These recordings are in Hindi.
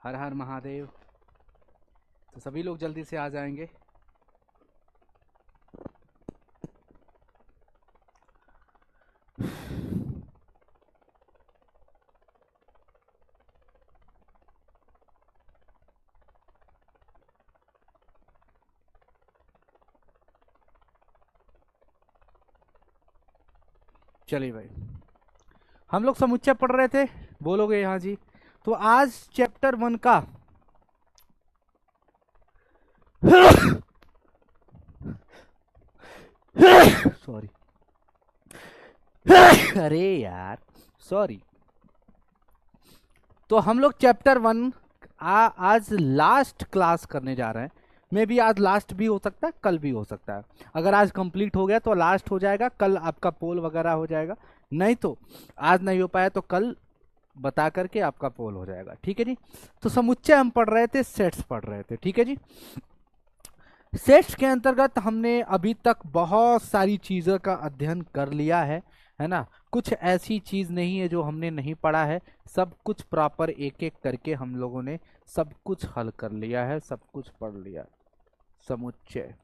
हर हर महादेव। तो सभी लोग जल्दी से आ जाएंगे। चलिए भाई, हम लोग समुच्चय पढ़ रहे थे, बोलोगे हाँ जी। तो आज चैप्टर 1 का सॉरी अरे यार, सॉरी। तो हम लोग चैप्टर 1 आज लास्ट क्लास करने जा रहे हैं। मे भी आज लास्ट भी हो सकता है, कल भी हो सकता है। अगर आज कंप्लीट हो गया तो लास्ट हो जाएगा, कल आपका पोल वगैरह हो जाएगा। नहीं तो आज नहीं हो पाया तो कल बता करके आपका पोल हो जाएगा, ठीक है जी। तो समुच्चय हम पढ़ रहे थे, सेट्स पढ़ रहे थे, ठीक है जी। सेट्स के अंतर्गत हमने अभी तक बहुत सारी चीज़ों का अध्ययन कर लिया है ना। कुछ ऐसी चीज़ नहीं है जो हमने नहीं पढ़ा है, सब कुछ प्रॉपर एक एक करके हम लोगों ने सब कुछ हल कर लिया है, सब कुछ पढ़ लिया। समुच्चय,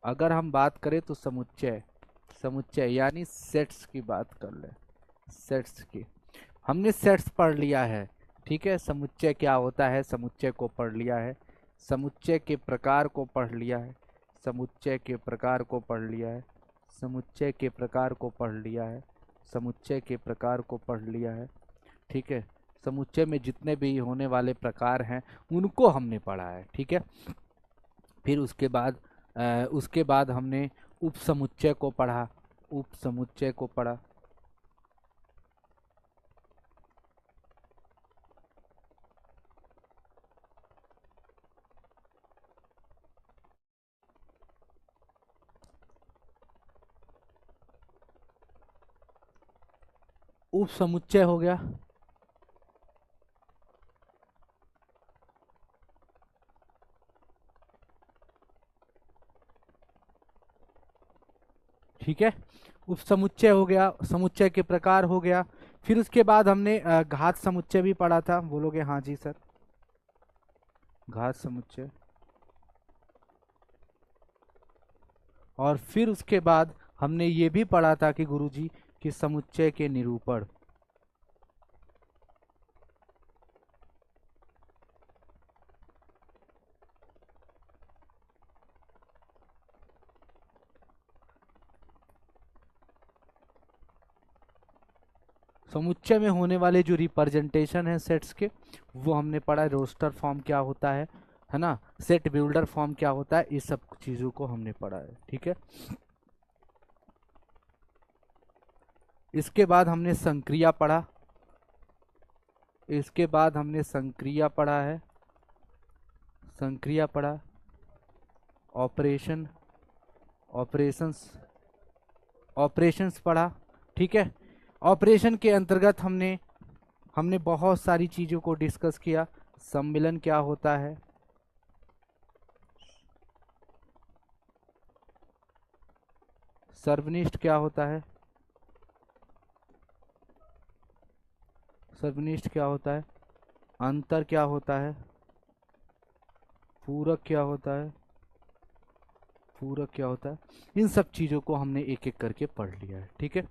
अगर हम बात करें तो समुच्चय, समुच्चय यानी सेट्स की बात कर ले। सेट्स की हमने सेट्स पढ़ लिया है, ठीक है। समुच्चय क्या होता है, समुच्चय को पढ़ लिया है। समुच्चय के प्रकार को पढ़ लिया है। समुच्चय के प्रकार को पढ़ लिया है। समुच्चय के प्रकार को पढ़ लिया है। समुच्चय के प्रकार को पढ़ लिया है, ठीक है। समुच्चय में जितने भी होने वाले प्रकार हैं उनको हमने पढ़ा है, ठीक है। फिर उसके बाद हमने उपसमुच्चय को पढ़ा, उपसमुच्चय को पढ़ा। उपसमुच्चय हो गया, ठीक है। उपसमुच्चय हो गया, समुच्चय के प्रकार हो गया। फिर उसके बाद हमने घात समुच्चय भी पढ़ा था, बोलोगे हाँ जी सर। घात समुच्चय। और फिर उसके बाद हमने ये भी पढ़ा था कि गुरुजी कि समुच्चय के निरूपण। समुच्चय में होने वाले जो रिप्रेजेंटेशन है सेट्स के, वो हमने पढ़ा। रोस्टर फॉर्म क्या होता है ना। सेट बिल्डर फॉर्म क्या होता है, इस सब चीजों को हमने पढ़ा है, ठीक है। इसके बाद हमने संक्रिया पढ़ा। इसके बाद हमने संक्रिया पढ़ा है, संक्रिया पढ़ा। ऑपरेशन, ऑपरेशंस, ऑपरेशंस पढ़ा, ठीक है। ऑपरेशन के अंतर्गत हमने हमने बहुत सारी चीज़ों को डिस्कस किया। सम्मिलन क्या होता है, सर्वनिष्ठ क्या होता है, सर्वनिष्ठ क्या होता है, अंतर क्या होता है, पूरक क्या होता है, पूरक क्या होता है। इन सब चीज़ों को हमने एक एक करके पढ़ लिया है, ठीक है।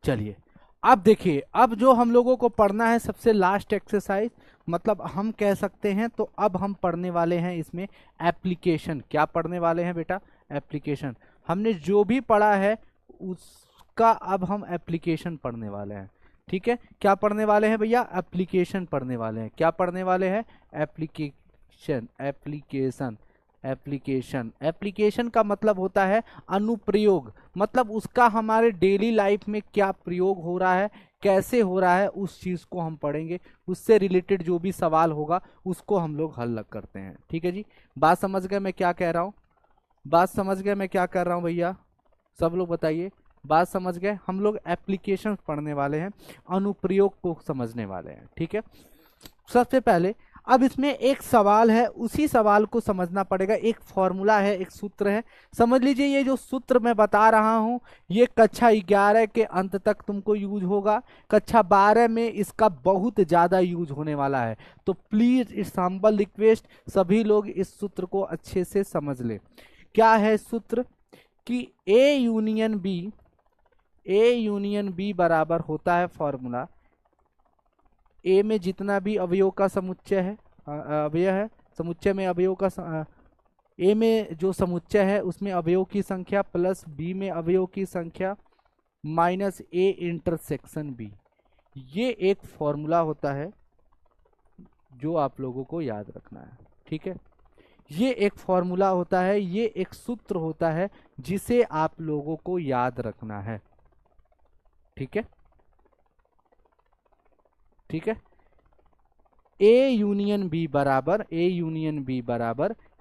चलिए, अब देखिए, अब जो हम लोगों को पढ़ना है सबसे लास्ट एक्सरसाइज, मतलब हम कह सकते हैं तो अब हम पढ़ने वाले हैं इसमें एप्लीकेशन। क्या पढ़ने वाले हैं बेटा, एप्लीकेशन। हमने जो भी पढ़ा है उसका अब हम एप्लीकेशन पढ़ने वाले हैं, ठीक है। क्या पढ़ने वाले हैं भैया, एप्लीकेशन पढ़ने वाले हैं। क्या पढ़ने वाले हैं, एप्लीकेशन, एप्लीकेशन, एप्लीकेशन। एप्लीकेशन का मतलब होता है अनुप्रयोग, मतलब उसका हमारे डेली लाइफ में क्या प्रयोग हो रहा है, कैसे हो रहा है, उस चीज को हम पढ़ेंगे। उससे रिलेटेड जो भी सवाल होगा उसको हम लोग हल करते हैं, ठीक है जी। बात समझ गए मैं क्या कह रहा हूँ, बात समझ गए मैं क्या कर रहा हूँ भैया, सब लोग बताइए। बात समझ गए, हम लोग एप्लीकेशन पढ़ने वाले हैं, अनुप्रयोग को समझने वाले हैं, ठीक है। सबसे पहले अब इसमें एक सवाल है, उसी सवाल को समझना पड़ेगा। एक फॉर्मूला है, एक सूत्र है, समझ लीजिए। ये जो सूत्र मैं बता रहा हूं ये कक्षा 11 के अंत तक तुमको यूज होगा, कक्षा 12 में इसका बहुत ज्यादा यूज होने वाला है। तो प्लीज इट्स हम्बल रिक्वेस्ट, सभी लोग इस सूत्र को अच्छे से समझ ले। क्या है सूत्र? कि ए यूनियन बी बराबर होता है फॉर्मूला, ए में जितना भी अवयव का समुच्चय है, अवयव है, समुच्चय में अवयव का ए में जो समुच्चय है उसमें अवयव की संख्या प्लस बी में अवयव की संख्या माइनस ए इंटरसेक्शन बी। ये एक फॉर्मूला होता है जो आप लोगों को याद रखना है, ठीक है। ये एक फॉर्मूला होता है, ये एक सूत्र होता है जिसे आप लोगों को याद रखना है, ठीक है, ठीक है। ए यूनियन बी बराबर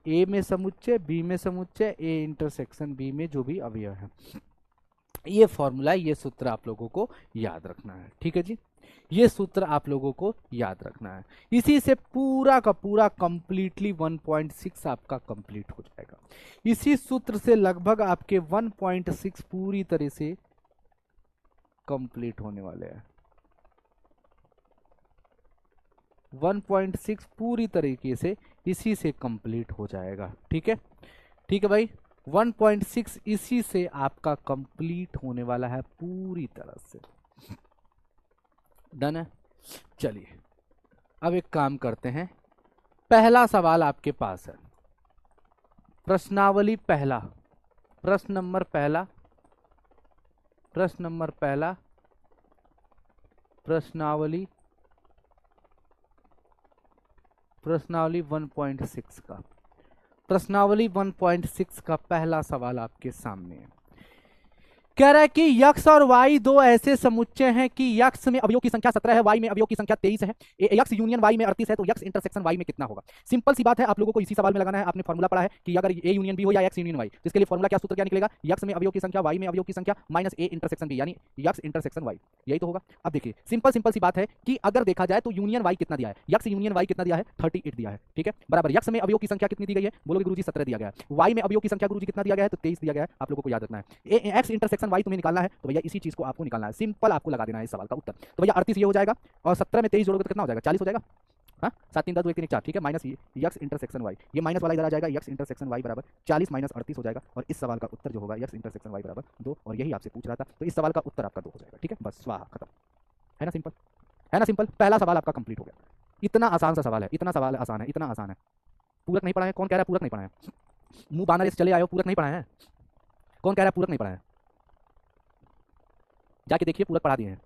ए में समुच्चय, बी में समुच्चय, ए इंटरसेक्शन बी में जो भी अवयव है। ये फॉर्मूला, ये सूत्र आप लोगों को याद रखना है, ठीक है जी। ये सूत्र आप लोगों को याद रखना है। इसी से पूरा का पूरा कंप्लीटली 1.6 आपका कंप्लीट हो जाएगा। इसी सूत्र से लगभग आपके 1.6 पूरी तरह से कंप्लीट होने वाले हैं। 1.6 पूरी तरीके से इसी से कंप्लीट हो जाएगा, ठीक है, ठीक है भाई। 1.6 इसी से आपका कंप्लीट होने वाला है पूरी तरह से। डन है। चलिए अब एक काम करते हैं, पहला सवाल आपके पास है, प्रश्नावली पहला, प्रश्न नंबर पहला, प्रश्नावली 1.6 का, प्रश्नावली 1.6 का पहला सवाल आपके सामने है। कह रहा है कि यक्स और वाई दो ऐसे समुच्चय हैं कि यक्स में अवयव की संख्या 17 है, वाई में अवयव की संख्या 23 है, यक्स यूनियन वाई में 38 है, तो यक्स इंटरसेक्शन वाई में कितना होगा। सिंपल सी बात है, आप लोगों को इसी सवाल में लगाना है। आपने फॉर्मूला पढ़ा है कि अगर ए यूनियन बी हो या एक्स यूनियन वाई, तो इसके लिए फॉर्मूला क्या, सूत्र क्या निकलेगा, यक्स में अवयव की संख्या, वाई में अवयव की संख्या माइनस ए इंटरसेक्शन बी, यानी यक्स इंटरसेक्शन वाई, यही तो होगा। अब देखिए सिंपल सी बात है कि अगर देखा जाए तो यूनियन वाई कितना दिया है, यक्स यूनियन वाई कितना दिया है, 38 दिया है, ठीक है, बराबर यक्स में अवयव की संख्या कितनी दी गई है, बोलोगे गुरुजी 17 दिया गया है, वाई में अवयव की संख्या गुरुजी कितना दिया गया है, तो 23 दिया गया है। आप लोगों को याद रखना है एक्स इंटरसेक्शन वाई तुम्हें निकालना है, तो भैया इसी चीज को आपको निकालना है, सिंपल आपको लगा देना है इस सवाल का उत्तर। तो भैया 38 ये हो जाएगा और 17 में 23 जोड़ोगे तो कितना हो जाएगा, 40 हो जाएगा। हाँ 7 3 10 2 1 3 4, ठीक है, माइनस यक्स इंटरसेक्शन वाई, ये माइनस वाला इधर आ जाएगा, यक्स इंटरसेक्शन वाई बराबर 40 माइनस 38 हो जाएगा, और इस सवाल का उत्तर जो होगा यक्स इंटरसेक्शन वाई बराबर 2, और यही आपसे पूछ रहा था, तो इस सवाल का उत्तर आपका 2 हो जाएगा, ठीक है, बस स्वाहा खत्म। है ना सिंपल, है ना सिंपल। पहला सवाल आपका कंप्लीट हो गया। इतना आसान सा सवाल है, इतना सवाल आसान है, इतना आसान है। पूरक नहीं पढ़ा है, कौन कह रहा है पूरक नहीं पढ़ा है, मुंह बानर चले आयो, पूरक नहीं पढ़ा है, कौन कह रहा है पूरक नहीं पढ़ा है, जाके देखिए पूरक पढ़ा दिए हैं।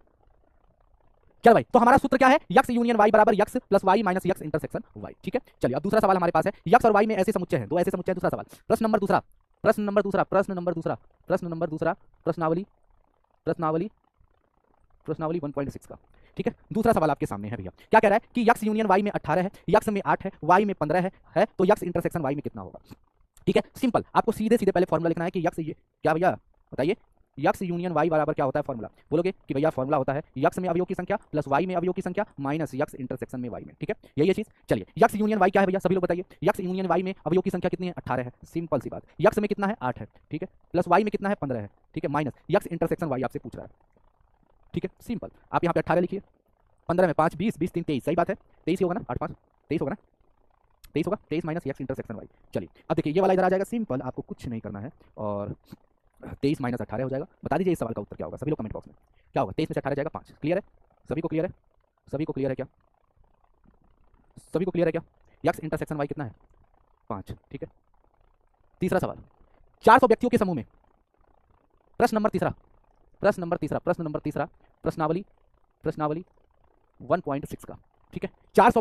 चलो भाई, तो हमारा सूत्र क्या है, यक्स यूनियन वाई बराबर x plus y minus x intersection y, ठीक है। चलिए अब दूसरा सवाल हमारे पास है, यक्स और वाई में ऐसे समुच्चय हैं, दो ऐसे समुच्चय। दूसरा सवाल, प्रश्न नंबर दूसरा, प्रश्नावली 1.6 का, ठीक है। दूसरा सवाल आपके सामने है भैया, क्या कह रहा है कि यक्स यूनियन वाई में 18 है, यक्स में 8 है, वाई में 15 है, तो यक्स इंटरसेक्शन वाई में कितना होगा, ठीक है। सिंपल, आपको सीधे सीधे पहले फॉर्मूला लिखना है कि यक्स, ये क्या भैया बताइए, यक्स यूनियन वाई बराबर क्या होता है फॉर्मूला, बोलोगे कि भैया फॉर्मूला होता है यक्स में अवयव की संख्या प्लस वाई में अवयव की संख्या माइनस यक्स इंटरसेक्शन में वाई में, ठीक है, यही है चीज। चलिए यक्स यूनियन वाई क्या है भैया, सभी लोग बताइए, यक्स यूनियन वाई में अवयव की संख्या कितनी है, 18 है, सिंपल सी बात। यक्स में कितना है, 8 है, ठीक है, प्लस वाई में कितना है, 15 है, ठीक है, माइनस यक्स इंटरसेक्शन वाई आपसे पूछ रहा है, ठीक है, सिंपल। आप यहाँ पे 18 लिखिए, 15 में 5 20 20 3 23, सही बात है, 23 होगा ना, 8 5 23 होगा ना, 23 होगा, 23 माइनस यक्स इंटरसेक्शन वाई। चलिए अब देखिए ये वाला इधर आ जाएगा, सिंपल, आपको कुछ नहीं करना है, और 23 माइनस 18 हो जाएगा। बता दीजिए इस सवाल का उत्तर क्या होगा, सभी लोग कमेंट बॉक्स में, क्या होगा, 23 में से 18 जाएगा 5। क्लियर है, सभी को क्लियर है, सभी को क्लियर है क्या, सभी को क्लियर है क्या, यक्स इंटरसेक्शन वाई कितना है, 5, ठीक है। तीसरा सवाल, 400 व्यक्तियों के समूह में, प्रश्न नंबर तीसरा, प्रश्नावली 1.6 का, ठीक है। 400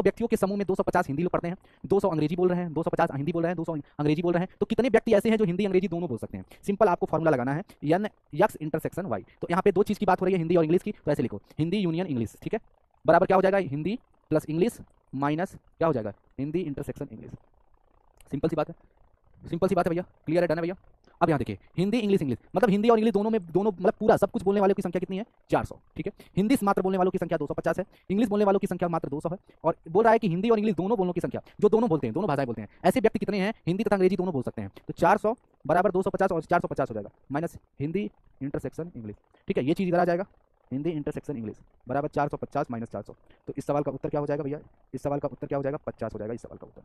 व्यक्तियों के समूह में 250 हिंदी लोग पढ़ते हैं, 200 अंग्रेजी बोल रहे हैं, 250 हिंदी बोल रहे हैं, 200 अंग्रेजी बोल रहे हैं, तो कितने व्यक्ति ऐसे हैं जो हिंदी अंग्रेजी दोनों बोल सकते हैं। सिंपल आपको फॉर्मूला लगाना है, एन यक्स इंटरसेक्शन वाई। तो यहाँ पे दो चीज की बात हो रही है, हिंदी और इंग्लिश की, तो ऐसे लिखो हिंदी यूनियन इंग्लिश, ठीक है, बराबर क्या हो जाएगा, हिंदी प्लस इंग्लिश माइनस क्या हो जाएगा, हिंदी इंटरसेक्शन इंग्लिश। सिंपल सी बात है, सिंपल सी बात है भैया, क्लियर है, डन है भैया। अब यहाँ देखिए, हिंदी इंग्लिश इंग्लिश मतलब हिंदी और इंग्लिश दोनों में, दोनों मतलब पूरा सब कुछ बोलने वालों की संख्या कितनी है? 400, ठीक है। हिंदी मात्र बोलने वालों की संख्या 250 है, इंग्लिश बोलने वालों की संख्या मात्र 200 है। और बोल रहा है कि हिंदी और इंग्लिश दोनों बोलने की संख्या, जो दोनों बोलते हैं, दोनों भाषाएं बोलते हैं, ऐसे व्यक्ति कितने हैं? हिंदी तथा अंग्रेजी दोनों बोल सकते हैं। तो 400 बराबर 250 और 450 हो जाएगा, माइनस हिंदी इंटरसेक्शन इंग्लिश, ठीक है। ये चीज़ इधर आ जाएगा, हिंदी इंटरसेक्शन इंग्लिश बराबर 450 माइनस 400। तो इस सवाल का उत्तर क्या हो जाएगा भैया? इस सवाल का उत्तर क्या हो जाएगा? 50 हो जाएगा इस सवाल का उत्तर।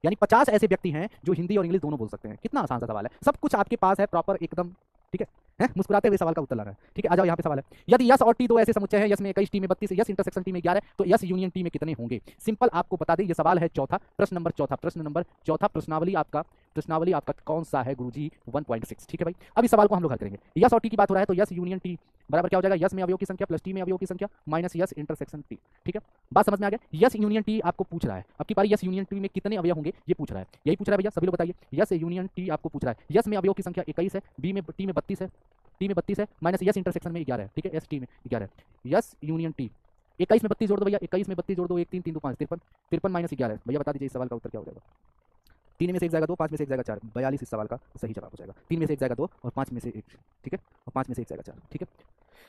यानी 50 ऐसे व्यक्ति हैं जो हिंदी और इंग्लिश दोनों बोल सकते हैं। कितना आसान सा सवाल है, सब कुछ आपके पास है प्रॉपर एकदम, ठीक है। हैं? मुस्कुराते हुए सवाल का उत्तर ला रहा है, ठीक है। आ जाओ यहाँ पे सवाल है, यदि यस और टी दो ऐसे समुच्चय हैं, यस में 21, टी में 32, यस इंटरसेक्शन टी में 11, तो यस यूनियन टी में कितने होंगे? सिंपल आपको बता दें, ये सवाल है चौथा, प्रश्न नंबर चौथा, प्रश्न नंबर चौथा, प्रश्नावली आपका कौन सा है गुरुजी? 1.6, ठीक है भाई। अब इस सवाल को हम लोग हल करेंगे। यस और टी की बात हो रहा है, तो यस यूनियन टी बराबर क्या हो जाएगा? यस में अवयव की संख्या प्लस टी में अवयव की संख्या माइनस यस इंटरसेक्शन टी, ठीक है। बात समझ में आ गया? यस यूनियन टी आपको पूछ रहा है, अब की बारी यस यूनियन टी में कितने अवयव होंगे ये पूछ रहा है, यही पूछ रहा है भैया। सभी लोग बताइए, यस यूनियन टी आपको पूछ रहा है। यस में अवयव की संख्या 21 है, बी में टी में 32 है, टी में 32 है, माइनस यस इंटरसेक्शन में 11 है, ठीक है। एस टी में 11 है, यस यूनियन टी 21 में 32 जोड़ दो भैया, 21 में 32 जोड़ दो, 1 3 3 2 5 53, 53 माइनस 11 है भैया। बता दीजिए इस सवाल का उत्तर क्या हो जाएगा? 3 में से 1 जाएगा 2, 5 में से 1 जाएगा 4, 42 इस सवाल का सही जवाब हो जाएगा। 3 में से 1 जाएगा 2 और 5 में से 1, ठीक है, और 5 में से 1 जाएगा 4, ठीक है।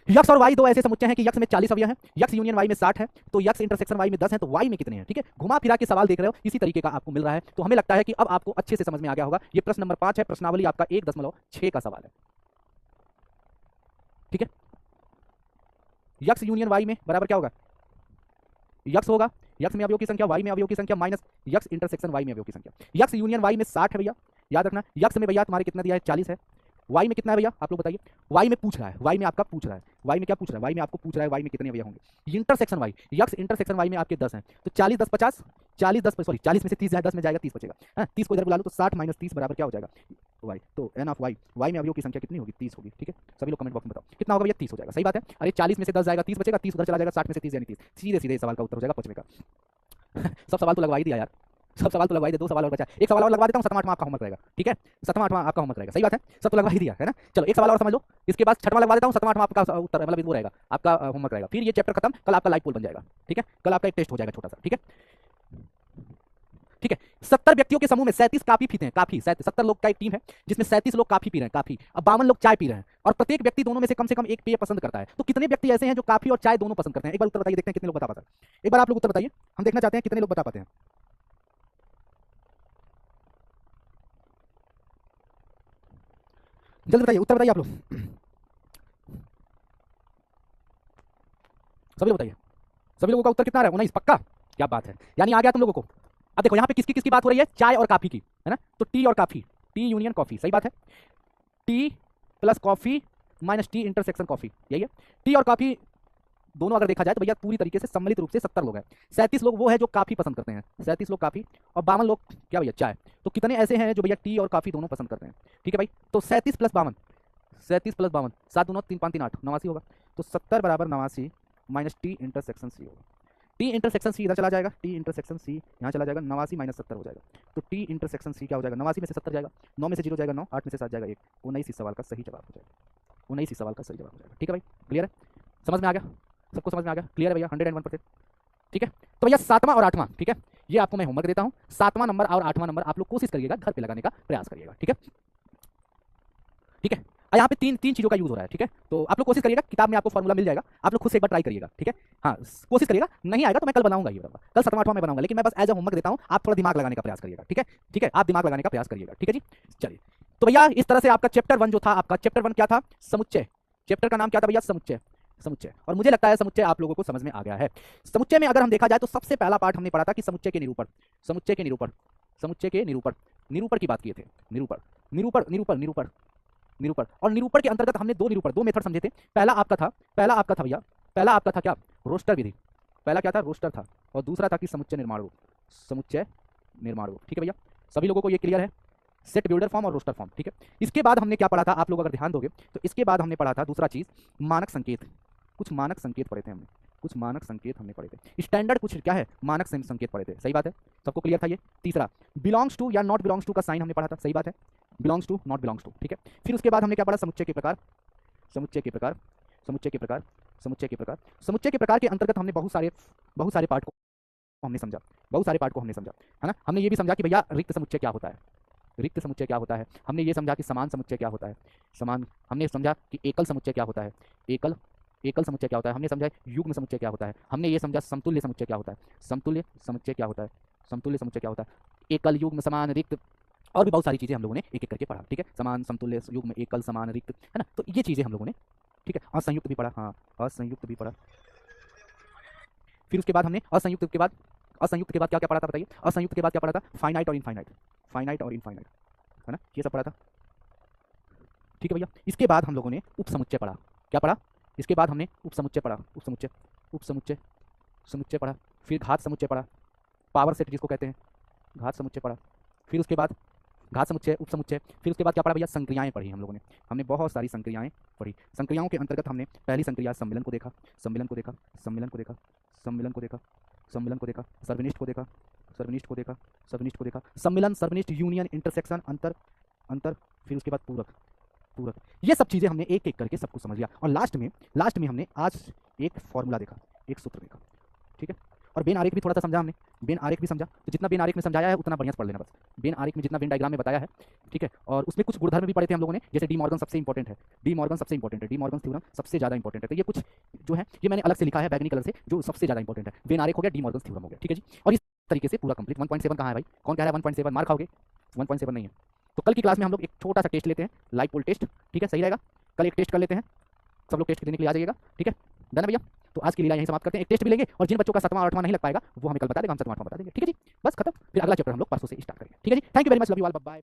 यक्स और वाई दो ऐसे समुच्चय हैं कि यक्स में 40 अवयव हैं, यक्स यूनियन वाई में 60 है, तो यक्स इंटरसेक्शन वाई में 10 है, तो वाई में कितने हैं? ठीक है, घुमा फिरा के सवाल देख रहे हो, इसी तरीके का आपको मिल रहा है। तो हमें लगता है कि अब आपको अच्छे से समझ में आ गया होगा। ये प्रश्न नंबर 5 है, प्रश्नावली आपका 1.6 का सवाल है, ठीक है। यक्स यूनियन वाई में बराबर क्या होगा? यक्स होगा, यक्स में अवयव की संख्या, वाई में अवयव की संख्या माइनस यक्स इंटरसेक्शन वाई में अवयव की संख्या। यक्स यूनियन वाई में 60 है भैया, याद रखना। यक्स में भैया तुम्हारे कितना दिया है? 40 है। वाई में कितना है भैया आप लोग बताइए? वाई में पूछ रहा है, वाई में आपका पूछ रहा है, वाई में क्या पूछ रहा है? वाई में आपको पूछ रहा है वाई में कितने भैया होंगे? Intersection y, x intersection y में आपके 10 हैं, तो 40 10 50, 40 10 सॉरी 40 में से 30 जाए 10 में जाएगा 30 बचेगा, हाँ 30 को इधर बुला लो, तो 60 माइनस 30 बराबर क्या हो जाएगा? वाई। तो एन ऑफ वाई, वाई में अवयव की संख्या कितनी होगी? 30 होगी, ठीक है। सभी लोग कमेंट बॉक्स में बताओ कितना होगा भैया? 30 हो जाएगा, सही बात है। अरे 40 में से 10 जाएगा 30 बचेगा, 30 उधर चला जाएगा, 60 में से 30 यानी 30, सीधे सीधे सवाल का उत्तर हो जाएगा 5वें का। सब सवाल तो लगवा ही दिया यार, सब सवाल तो लगवाई दे, 2 सवाल और बचा, एक सवाल और लगवा देता हूँ, 7वां 8वां आपका होमवर्क रहेगा, ठीक है। 7वां 8वां आपका होमवर्क रहेगा, सही बात है, सब तो लगवा ही दिया है ना। चलो एक सवाल और समझ लो, इसके बाद 6वां लगवा देता हूँ, 7वां 8वां आपका उत्तर मतलब वो रहेगा, आपका होमवर्क रहेगा। फिर ये चैप्टर खत्म, कल आपका लाइव पोल बन जाएगा, ठीक है। कल आपका एक टेस्ट हो जाएगा छोटा सा, ठीक है, ठीक है। 70 व्यक्तियों के समूह में 37 काफी पीते हैं, काफी 70 लोग का एक टीम है जिसमें 37 लोग काफी पी रहे हैं, काफी। अब 52 लोग चाय पी रहे हैं, और प्रत्येक व्यक्ति दोनों में से कम एक पेय पसंद करता है, तो कितने व्यक्ति ऐसे हैं जो काफी और चाय दोनों पसंद करते हैं? एक बार उत्तर बताइए, देखते हैं कितने लोग बता पाते हैं। एक बार आप लोग उत्तर बताइए, हम देखना चाहते हैं कितने लोग बता पाते हैं। जल्दी बताइए, उत्तर बताइए आप लोग, सभी लोग बताइए। सभी लोगों का उत्तर कितना आ रहा है? 19 पक्का? क्या बात है, यानी आ गया तुम लोगों को। अब देखो यहाँ पे किसकी किसकी बात हो रही है? चाय और काफी की, है ना। तो टी और काफी, टी यूनियन कॉफी, सही बात है। T plus coffee minus T intersection coffee, यही है। टी और काफी दोनों अगर देखा जाए तो भैया पूरी तरीके से सम्मिलित रूप से 70 लोग हैं। 37 लोग वो है जो काफी पसंद करते हैं, 37 लोग काफी, और 52 लोग क्या भैया? चाय। तो कितने ऐसे हैं जो भैया टी और काफी दोनों पसंद करते हैं? ठीक है भाई, तो 37 प्लस 52, 37 प्लस 52, 7 दूनो 3 5 3 8, 89 होगा। तो 70 बराबर 89 माइनस टी इंटरसेक्शन सी होगा। टी इंटरसेक्शन सी इधर चला जाएगा, टी इंटरसेक्शन सी यहाँ चला जाएगा, 89 माइनस 70 हो जाएगा। तो टी इंटरसेक्शन सी क्या हो जाएगा? 89 में से 70 जाएगा, 9 में से 0 जाएगा 9, 8 में से 7 जाएगा 1, 19 इस सवाल का सही जवाब हो जाएगा, 19 इस सवाल का सही जवाब हो जाएगा। ठीक है भाई, क्लियर है? समझ में आ गया? सबको समझ में आ गया? क्लियर है भैया? 101%, ठीक है। तो भैया 7वां और 8वां, ठीक है, ये आपको मैं होमवर्क देता हूँ। 7वां नंबर और 8वां नंबर आप लोग कोशिश करिएगा घर पे लगाने का प्रयास करिएगा, ठीक है, ठीक है। यहाँ पे तीन चीज़ों का यूज हो रहा है, ठीक है। तो आप लोग कोशिश करिएगा, किताब में आपको फॉर्मूला मिल जाएगा, आप लोग खुद से एक बार ट्राई करिएगा, ठीक है। हाँ कोशिश करिएगा, नहीं आएगा तो मैं कल बनाऊंगा, ये बताऊंगा कल 7वां 8वां मैं बनाऊंगा, लेकिन मैं बस एज अ होमवर्क देता हूँ, आप थोड़ा दिमाग लगाने का प्रयास करिएगा, ठीक है, ठीक है, आप दिमाग लगाने का प्रयास करिएगा, ठीक है जी। चलिए, तो भैया इस तरह से आपका चैप्टर 1 जो था, आपका चैप्टर 1 क्या था? समुच्चय। चैप्टर का नाम क्या था भैया? समुच्चय। समुच्चय, और मुझे लगता है समुच्चय आप लोगों को समझ में आ गया है। समुच्चय में अगर हम देखा जाए तो सबसे पहला पार्ट हमने पढ़ा था कि समुच्चय के निरूपण, समुच्चय के निरूपण, समुच्चय के निरूपण, निरूपण की बात किए थे, निरूपण निरूपण निरूपण निरूपण निरूपण। और निरूपण के अंतर्गत हमने दो मेथड समझे थे। पहला आपका था भैया, पहला आपका था क्या? रोस्टर विधि। पहला क्या था? रोस्टर था। और दूसरा था कि समुच्चय निर्माण रूप, समुच्चय निर्माण रूप, ठीक है भैया। सभी लोगों को ये क्लियर है? सेट बिल्डर फॉर्म और रोस्टर फॉर्म, ठीक है। इसके बाद हमने क्या पढ़ा था, आप लोग अगर ध्यान दोगे तो इसके बाद हमने पढ़ा था दूसरा चीज, मानक संकेत। कुछ मानक संकेत पढ़े थे हमने, कुछ मानक संकेत हमने पढ़े थे। स्टैंडर्ड कुछ क्या है? मानक संकेत पढ़े थे, सही बात है, सबको क्लियर था ये। तीसरा बिलोंग्स टू या नॉट बिलोंग्स टू का साइन हमने पढ़ा था, सही बात है, belongs to not belongs to, ठीक है। फिर उसके बाद हमने क्या पढ़ा? समुच्चय के प्रकार, समुच्चय के प्रकार, समुच्चय के प्रकार, समुच्चय के प्रकार। समुच्चय के प्रकार के अंतर्गत हमने बहुत सारे पार्ट को हमने समझा, बहुत सारे पार्ट को हमने समझा, है ना। हमने ये भी समझा कि भैया रिक्त समुच्चय क्या होता है, रिक्त समुच्चय क्या होता है, हमने ये समझा कि समान समुच्चय क्या होता है, समान, हमने समझा कि एकल समुच्चय क्या होता है, एकल एकल समुच्चय क्या होता है, हमने समझा युग्म समुच्चय क्या होता है, हमने ये समझा समतुल्य समुच्चय क्या होता है, समतुल्य समुच्चय क्या होता है, समतुल्य समुच्चय क्या होता है, एकल युग्म समान रिक्त, और भी बहुत सारी चीज़ें हम लोगों ने एक एक करके पढ़ा, ठीक है, समान समतुल्य युग्म एकल समान रिक्त, है ना, तो ये चीज़ें हम लोगों ने, ठीक है, असंयुक्त भी पढ़ा, हाँ असंयुक्त भी पढ़ा। फिर उसके बाद हमने असंयुक्त के बाद क्या क्या पढ़ा था बताइए, असंयुक्त के बाद क्या पढ़ा था, फाइनाइट और इनफाइनाइट, फाइनाइट और इनफाइनाइट, है ना, ये सब पढ़ा था, ठीक है भैया। इसके बाद हम लोगों ने उपसमुच्चय पढ़ा, क्या पढ़ा, इसके बाद हमने उपसमुच्चय पढ़ा, उपसमुच्चय, उपसमुच्चय, समुच्चय पढ़ा, फिर घात समुच्चय पढ़ा, पावर सेट जिसको कहते हैं, घात समुच्चय पढ़ा, फिर उसके बाद घात समुच्चय, उपसमुच्चय, फिर उसके बाद क्या पढ़ा भैया, संक्रियाएं पढ़ी हम लोगों ने, हमने बहुत सारी संक्रियाएं पढ़ी, संक्रियाओं के अंतर्गत हमने पहली संक्रिया सम्मिलन को देखा, सम्मिलन को देखा, सम्मिलन को देखा, सम्मिलन को देखा, सम्मिलन को देखा, सर्वनिष्ठ को देखा, सर्वनिष्ठ को देखा, सर्वनिष्ठ को देखा, सम्मिलन, सर्वनिष्ठ, यूनियन, इंटरसेक्शन, अंतर, अंतर, फिर उसके बाद पूरक, पूरक, ये सब चीज़ें हमने एक एक करके सब कुछ समझ लिया, और लास्ट में हमने आज एक फॉर्मूला देखा, एक सूत्र देखा, ठीक है, और बेन आरेख भी थोड़ा सा समझा हमने, बेन आरेख भी समझा, तो जितना बेन आरेख में समझाया है उतना बढ़िया से पढ़ लेना बस, बेन आरेख में जितना वेन डायग्राम में बताया है, ठीक है, और उसमें कुछ गुणधर्म भी पढ़े थे हम लोगों ने, जैसे डी मॉर्गन सबसे इंपॉर्टेंट है, डी मॉर्गन सबसे इंपॉर्टेंट है, डी मॉर्गन थ्योरम सबसे ज़्यादा इंपॉर्टेंट है, तो ये कुछ जो है ये मैंने अलग से लिखा है बैगनी कलर से, जो सबसे ज़्यादा इंपॉर्टेंट है, वेन आरेख हो गया, डी मॉर्गन थ्योरम हो गया, ठीक है जी, और इस तरीके से पूरा कंप्लीट। 1.7 कहाँ है भाई, कौन कह रहा है 1.7 मार खाओगे, 1.7 नहीं है, तो कल की क्लास में हम लोग एक छोटा सा टेस्ट लेते हैं, लाइव पोल टेस्ट, ठीक है, सही रहेगा, कल एक टेस्ट कर लेते हैं, सब लोग टेस्ट देने के लिए आ जाइएगा, ठीक है, डन है भैया। तो आज की लीला यहीं समाप्त करते हैं, एक टेस्ट भी लेंगे, और जिन बच्चों का 7वां 8वां नहीं लग पाएगा वो हमें कल बता देगा, हम 7वां 8वां बता देंगे, ठीक है जी, बस खत्म, फिर अगला चैप्टर हम लोग परसों से स्टार्ट करेंगे, ठीक है जी, thank you very much, love you all, bye bye.